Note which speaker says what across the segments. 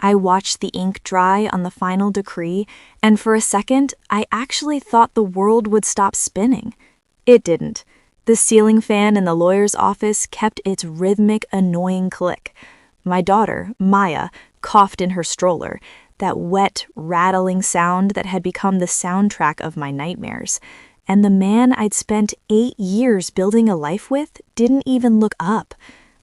Speaker 1: I watched the ink dry on the final decree, and for a second, I actually thought the world would stop spinning. It didn't. The ceiling fan in the lawyer's office kept its rhythmic, annoying click. My daughter, Maya, coughed in her stroller, that wet, rattling sound that had become the soundtrack of my nightmares. And the man I'd spent 8 years building a life with didn't even look up.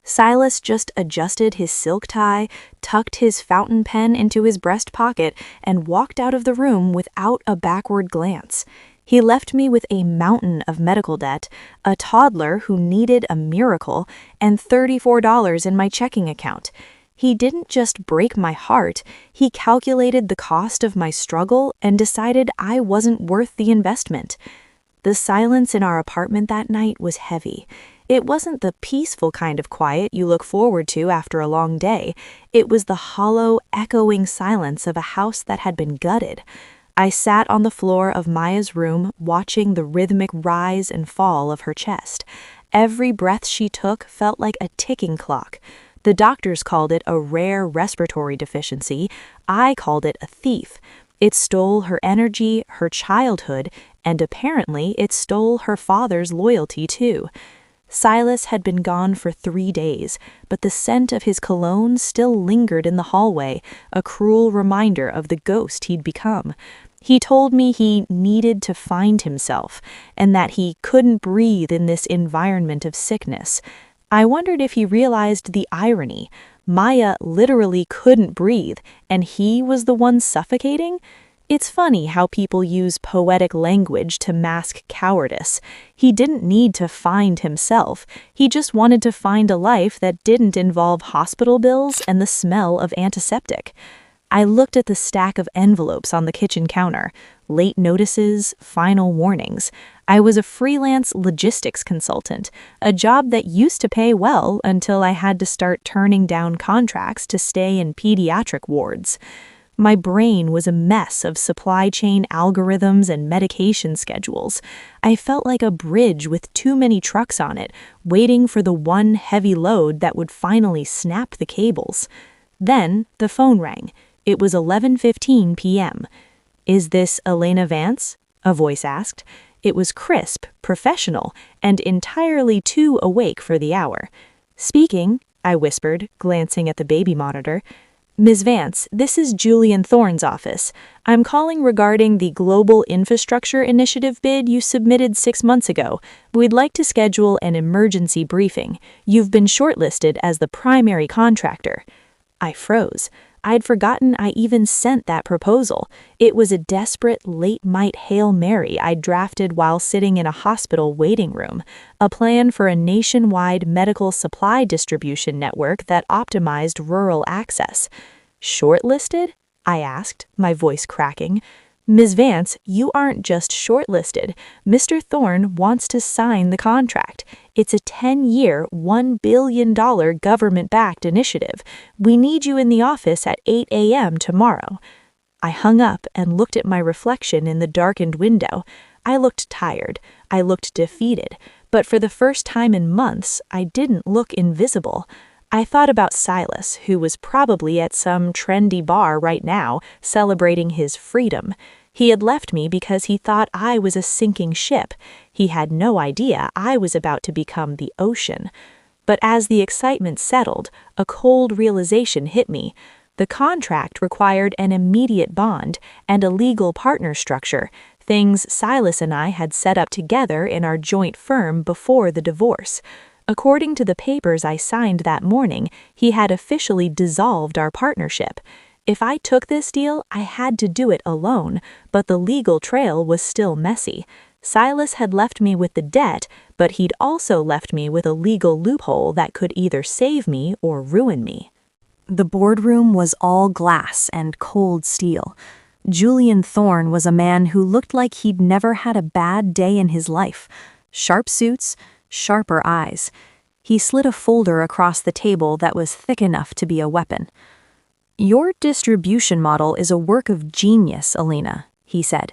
Speaker 1: Silas just adjusted his silk tie, tucked his fountain pen into his breast pocket, and walked out of the room without a backward glance. He left me with a mountain of medical debt, a toddler who needed a miracle, and $34 in my checking account. He didn't just break my heart, he calculated the cost of my struggle and decided I wasn't worth the investment. The silence in our apartment that night was heavy. It wasn't the peaceful kind of quiet you look forward to after a long day. It was the hollow, echoing silence of a house that had been gutted. I sat on the floor of Maya's room, watching the rhythmic rise and fall of her chest. Every breath she took felt like a ticking clock. The doctors called it a rare respiratory deficiency. I called it a thief. It stole her energy, her childhood, and apparently it stole her father's loyalty too. Silas had been gone for 3 days, but the scent of his cologne still lingered in the hallway, a cruel reminder of the ghost he'd become. He told me he needed to find himself, and that he couldn't breathe in this environment of sickness. I wondered if he realized the irony. Maya literally couldn't breathe, and he was the one suffocating? It's funny how people use poetic language to mask cowardice. He didn't need to find himself. He just wanted to find a life that didn't involve hospital bills and the smell of antiseptic. I looked at the stack of envelopes on the kitchen counter. Late notices, final warnings. I was a freelance logistics consultant, a job that used to pay well until I had to start turning down contracts to stay in pediatric wards. My brain was a mess of supply chain algorithms and medication schedules. I felt like a bridge with too many trucks on it, waiting for the one heavy load that would finally snap the cables. Then the phone rang. It was 11:15 p.m. "Is this Elena Vance?" a voice asked. It was crisp, professional, and entirely too awake for the hour. "Speaking," I whispered, glancing at the baby monitor. "Ms. Vance, this is Julian Thorne's office. I'm calling regarding the Global Infrastructure Initiative bid you submitted 6 months ago. We'd like to schedule an emergency briefing. You've been shortlisted as the primary contractor." I froze. I'd forgotten I even sent that proposal. It was a desperate, late-night Hail Mary I'd drafted while sitting in a hospital waiting room, a plan for a nationwide medical supply distribution network that optimized rural access. "Shortlisted?" I asked, my voice cracking. "Ms. Vance, you aren't just shortlisted. Mr. Thorne wants to sign the contract. It's a 10-year, $1 billion government-backed initiative. We need you in the office at 8 a.m. tomorrow." I hung up and looked at my reflection in the darkened window. I looked tired. I looked defeated. But for the first time in months, I didn't look invisible. I thought about Silas, who was probably at some trendy bar right now, celebrating his freedom. He had left me because he thought I was a sinking ship. He had no idea I was about to become the ocean. But as the excitement settled, a cold realization hit me. The contract required an immediate bond and a legal partner structure, things Silas and I had set up together in our joint firm before the divorce. According to the papers I signed that morning, he had officially dissolved our partnership. If I took this deal, I had to do it alone, but the legal trail was still messy. Silas had left me with the debt, but he'd also left me with a legal loophole that could either save me or ruin me. The boardroom was all glass and cold steel. Julian Thorne was a man who looked like he'd never had a bad day in his life. Sharp suits, sharper eyes. He slid a folder across the table that was thick enough to be a weapon. "Your distribution model is a work of genius, Elena," he said.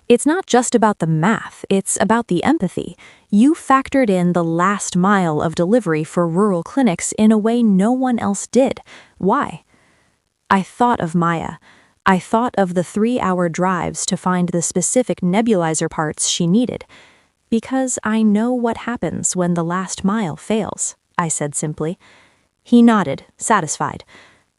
Speaker 1: "It's not just about the math, it's about the empathy. You factored in the last mile of delivery for rural clinics in a way no one else did. Why?" I thought of Maya. I thought of the 3-hour drives to find the specific nebulizer parts she needed. Because I know what happens when the last mile fails, I said simply. He nodded, satisfied.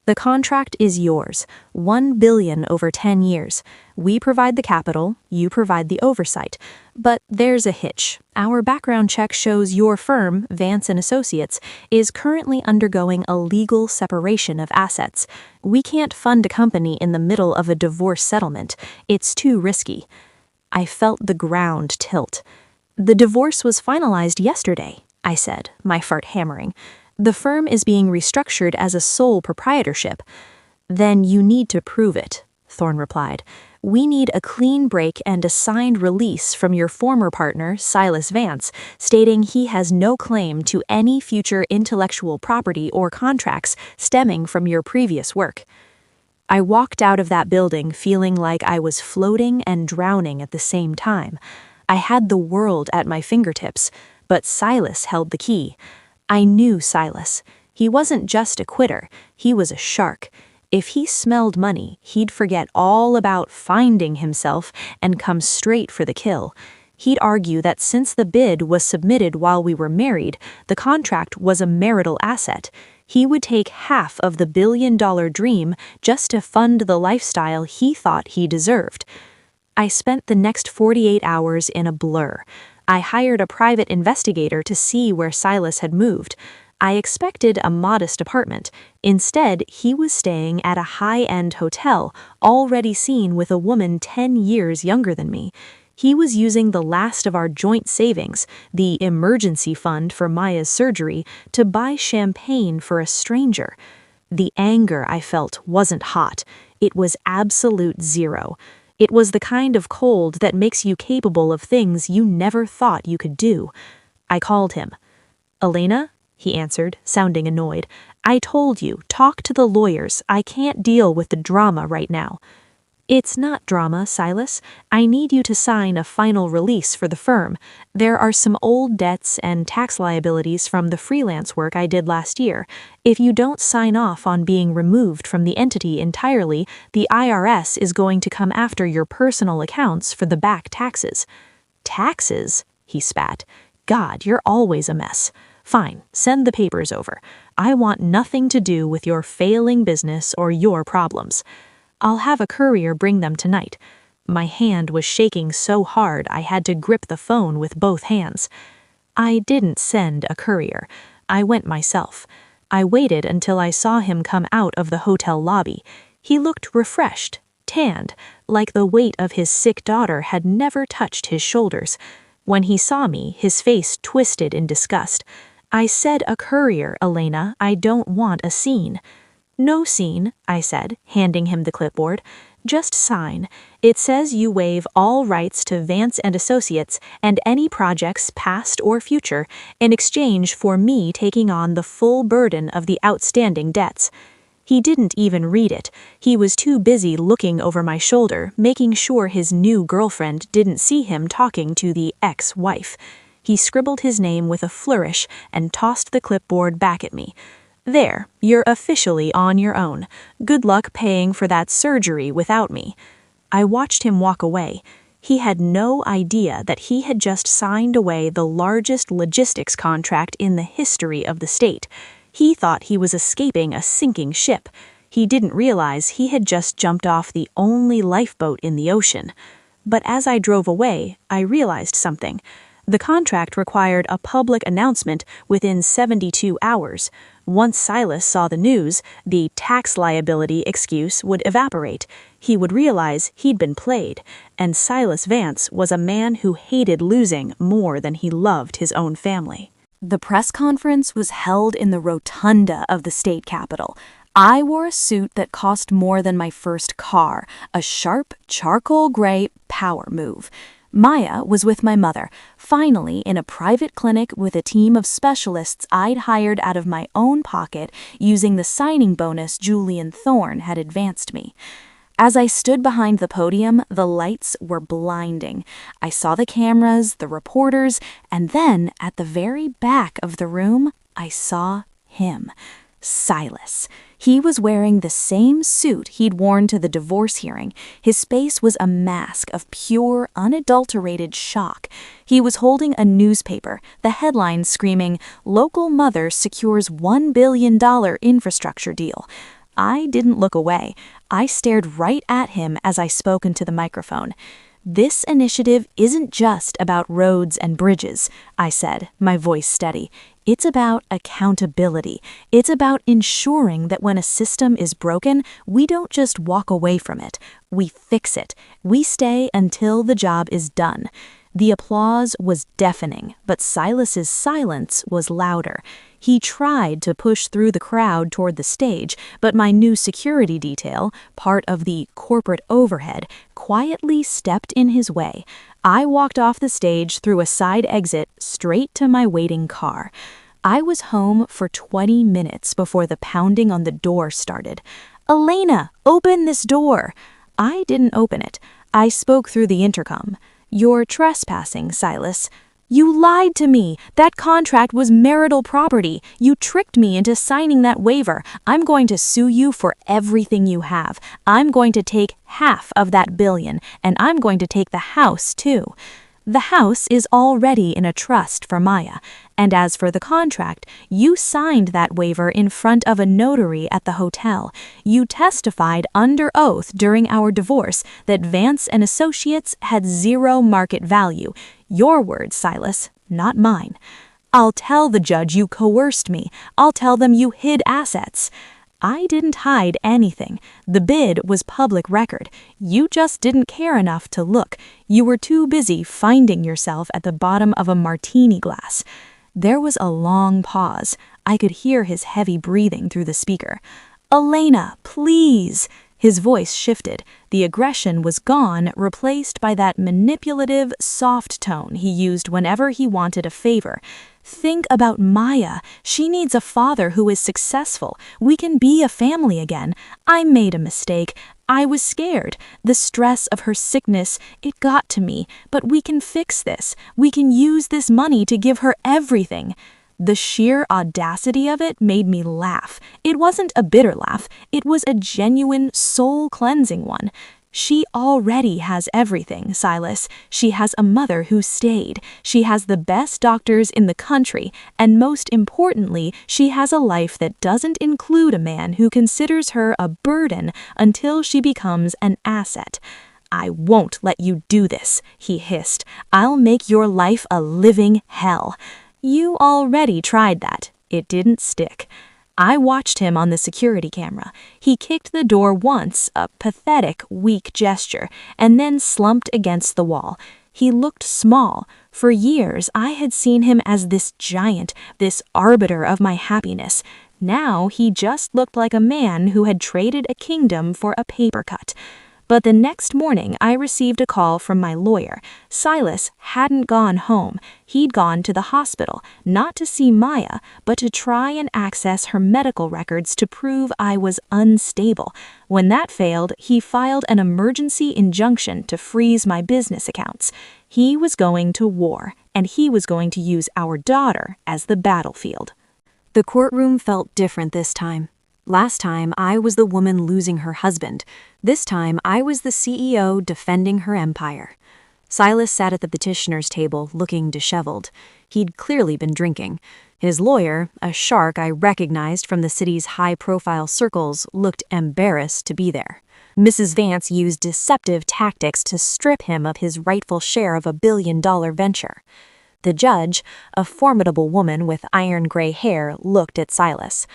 Speaker 1: The contract is yours, $1 billion over 10 years. We provide the capital, you provide the oversight. But there's a hitch. Our background check shows your firm, Vance & Associates, is currently undergoing a legal separation of assets. We can't fund a company in the middle of a divorce settlement. It's too risky. I felt the ground tilt. The divorce was finalized yesterday, I said, my fart hammering. The firm is being restructured as a sole proprietorship. Then you need to prove it, Thorne replied. We need a clean break and a signed release from your former partner, Silas Vance, stating he has no claim to any future intellectual property or contracts stemming from your previous work. I walked out of that building feeling like I was floating and drowning at the same time. I had the world at my fingertips, but Silas held the key. I knew Silas. He wasn't just a quitter, he was a shark. If he smelled money, he'd forget all about finding himself and come straight for the kill. He'd argue that since the bid was submitted while we were married, the contract was a marital asset. He would take half of the billion-dollar dream just to fund the lifestyle he thought he deserved. I spent the next 48 hours in a blur. I hired a private investigator to see where Silas had moved. I expected a modest apartment. Instead, he was staying at a high-end hotel, already seen with a woman 10 years younger than me. He was using the last of our joint savings, the emergency fund for Maya's surgery, to buy champagne for a stranger. The anger I felt wasn't hot. It was absolute zero. It was the kind of cold that makes you capable of things you never thought you could do. I called him. Elena? He answered, sounding annoyed. I told you, talk to the lawyers. I can't deal with the drama right now. It's not drama, Silas. I need you to sign a final release for the firm. There are some old debts and tax liabilities from the freelance work I did last year. If you don't sign off on being removed from the entity entirely, the IRS is going to come after your personal accounts for the back taxes. Taxes? He spat. God, you're always a mess. Fine, send the papers over. I want nothing to do with your failing business or your problems. I'll have a courier bring them tonight. My hand was shaking so hard I had to grip the phone with both hands. I didn't send a courier. I went myself. I waited until I saw him come out of the hotel lobby. He looked refreshed, tanned, like the weight of his sick daughter had never touched his shoulders. When he saw me, his face twisted in disgust. I said a courier, Elena. I don't want a scene. No scene, I said, handing him the clipboard. Just sign. It says you waive all rights to Vance & Associates and any projects past or future in exchange for me taking on the full burden of the outstanding debts. He didn't even read it. He was too busy looking over my shoulder, making sure his new girlfriend didn't see him talking to the ex-wife. He scribbled his name with a flourish and tossed the clipboard back at me. There, you're officially on your own. Good luck paying for that surgery without me. I watched him walk away. He had no idea that he had just signed away the largest logistics contract in the history of the state. He thought he was escaping a sinking ship. He didn't realize he had just jumped off the only lifeboat in the ocean. But as I drove away, I realized something. The contract required a public announcement within 72 hours. Once Silas saw the news, the tax liability excuse would evaporate. He would realize he'd been played, and Silas Vance was a man who hated losing more than he loved his own family. The press conference was held in the rotunda of the state capitol. I wore a suit that cost more than my first car, a sharp, charcoal gray power move. Maya was with my mother, finally in a private clinic with a team of specialists I'd hired out of my own pocket using the signing bonus Julian Thorne had advanced me. As I stood behind the podium, the lights were blinding. I saw the cameras, the reporters, and then, at the very back of the room, I saw him. Silas. He was wearing the same suit he'd worn to the divorce hearing. His face was a mask of pure, unadulterated shock. He was holding a newspaper, the headline screaming, "Local Mother Secures $1 billion Infrastructure Deal." I didn't look away. I stared right at him as I spoke into the microphone. "This initiative isn't just about roads and bridges," I said, my voice steady. "It's about accountability. It's about ensuring that when a system is broken, we don't just walk away from it. We fix it. We stay until the job is done." The applause was deafening, but Silas's silence was louder. He tried to push through the crowd toward the stage, but my new security detail, part of the corporate overhead, quietly stepped in his way. I walked off the stage through a side exit straight to my waiting car. I was home for 20 minutes before the pounding on the door started. "Elena, open this door!" I didn't open it. I spoke through the intercom. "You're trespassing, Silas." "You lied to me. That contract was marital property. You tricked me into signing that waiver. I'm going to sue you for everything you have. I'm going to take half of that billion, and I'm going to take the house too." "The house is already in a trust for Maya. And as for the contract, you signed that waiver in front of a notary at the hotel. You testified under oath during our divorce that Vance and Associates had zero market value. Your words, Silas, not mine." "I'll tell the judge you coerced me. I'll tell them you hid assets." I didn't hide anything. The bid was public record. You just didn't care enough to look. You were too busy finding yourself at the bottom of a martini glass. There was a long pause. I could hear his heavy breathing through the speaker. "Elena, please." His voice shifted. The aggression was gone, replaced by that manipulative, soft tone he used whenever he wanted a favor. "Think about Maya. She needs a father who is successful. We can be a family again. I made a mistake. I was scared. The stress of her sickness, it got to me. But we can fix this. We can use this money to give her everything." The sheer audacity of it made me laugh. It wasn't a bitter laugh. It was a genuine, soul-cleansing one. "She already has everything, Silas. She has a mother who stayed. She has the best doctors in the country. And most importantly, she has a life that doesn't include a man who considers her a burden until she becomes an asset." "I won't let you do this," he hissed. "I'll make your life a living hell." "You already tried that. It didn't stick." I watched him on the security camera. He kicked the door once, a pathetic, weak gesture, and then slumped against the wall. He looked small. For years, I had seen him as this giant, this arbiter of my happiness. Now he just looked like a man who had traded a kingdom for a paper cut. But the next morning, I received a call from my lawyer. Silas hadn't gone home. He'd gone to the hospital, not to see Maya, but to try and access her medical records to prove I was unstable. When that failed, he filed an emergency injunction to freeze my business accounts. He was going to war, and he was going to use our daughter as the battlefield. The courtroom felt different this time. Last time, I was the woman losing her husband. This time, I was the CEO defending her empire. Silas sat at the petitioner's table, looking disheveled. He'd clearly been drinking. His lawyer, a shark I recognized from the city's high-profile circles, looked embarrassed to be there. Mrs. Vance used deceptive tactics to strip him of his rightful share of a billion-dollar venture. The judge, a formidable woman with iron-gray hair, looked at Silas.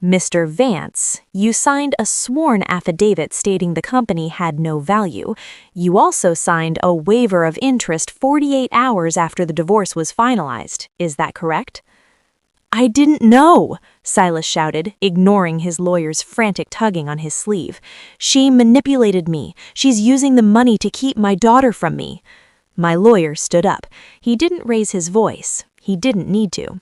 Speaker 1: "Mr. Vance, you signed a sworn affidavit stating the company had no value. You also signed a waiver of interest 48 hours after the divorce was finalized. Is that correct?" "I didn't know," Silas shouted, ignoring his lawyer's frantic tugging on his sleeve. "She manipulated me. She's using the money to keep my daughter from me." My lawyer stood up. He didn't raise his voice. He didn't need to.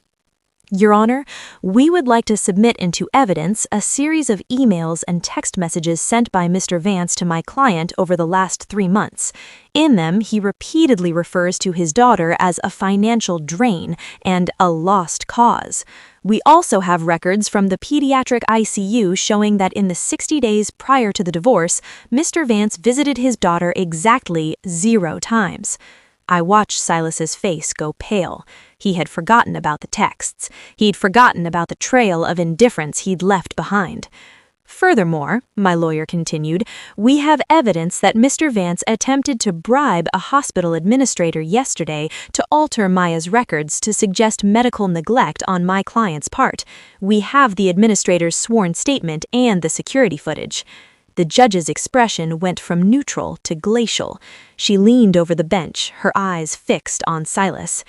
Speaker 1: "Your Honor, we would like to submit into evidence a series of emails and text messages sent by Mr. Vance to my client over the last 3 months. In them, he repeatedly refers to his daughter as a financial drain and a lost cause. We also have records from the pediatric ICU showing that in the 60 days prior to the divorce, Mr. Vance visited his daughter exactly 0 times. I watched Silas's face go pale. He had forgotten about the texts. He'd forgotten about the trail of indifference he'd left behind. Furthermore, my lawyer continued, we have evidence that Mr. Vance attempted to bribe a hospital administrator yesterday to alter Maya's records to suggest medical neglect on my client's part. We have the administrator's sworn statement and the security footage. The judge's expression went from neutral to glacial. She leaned over the bench, her eyes fixed on Silas.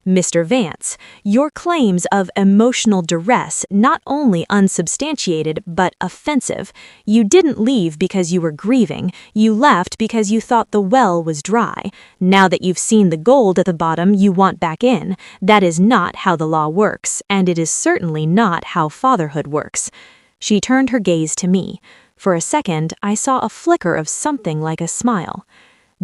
Speaker 1: Mr. Vance, your claims of emotional duress not only unsubstantiated but offensive. You didn't leave because you were grieving. You left because you thought the well was dry. Now that you've seen the gold at the bottom, you want back in. That is not how the law works, and it is certainly not how fatherhood works. She turned her gaze to me. For a second, I saw a flicker of something like a smile.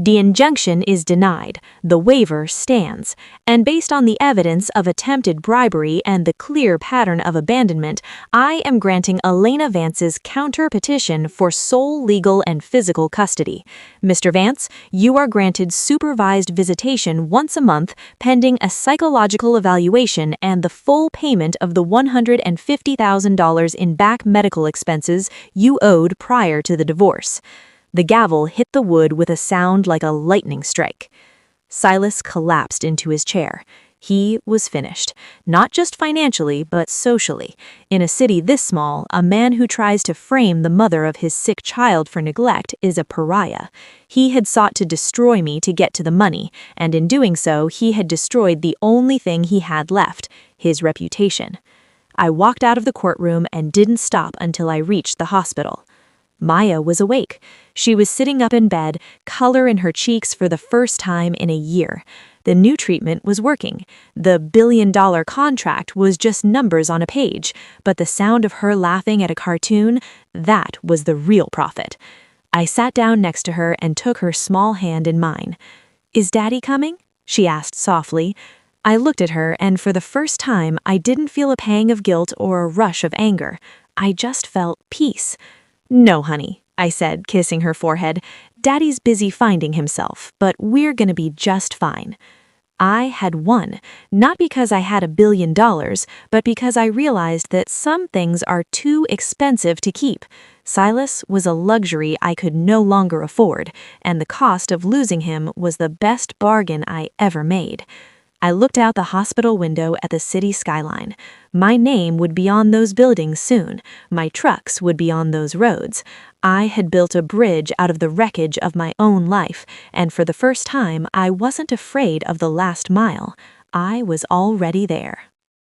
Speaker 1: The injunction is denied, the waiver stands, and based on the evidence of attempted bribery and the clear pattern of abandonment, I am granting Elena Vance's counter-petition for sole legal and physical custody. Mr. Vance, you are granted supervised visitation once a month pending a psychological evaluation and the full payment of the $150,000 in back medical expenses you owed prior to the divorce. The gavel hit the wood with a sound like a lightning strike. Silas collapsed into his chair. He was finished, not just financially, but socially. In a city this small, a man who tries to frame the mother of his sick child for neglect is a pariah. He had sought to destroy me to get to the money, and in doing so, he had destroyed the only thing he had left, his reputation. I walked out of the courtroom and didn't stop until I reached the hospital. Maya was awake. She was sitting up in bed, color in her cheeks for the first time in a year. The new treatment was working. The billion-dollar contract was just numbers on a page, but the sound of her laughing at a cartoon, that was the real profit. I sat down next to her and took her small hand in mine. "Is Daddy coming?" she asked softly. I looked at her, and for the first time, I didn't feel a pang of guilt or a rush of anger. I just felt peace. "No, honey," I said, kissing her forehead. "Daddy's busy finding himself, but we're gonna be just fine." I had won, not because I had $1 billion, but because I realized that some things are too expensive to keep. Silas was a luxury I could no longer afford, and the cost of losing him was the best bargain I ever made. I looked out the hospital window at the city skyline. My name would be on those buildings soon. My trucks would be on those roads. I had built a bridge out of the wreckage of my own life, and for the first time, I wasn't afraid of the last mile. I was already there.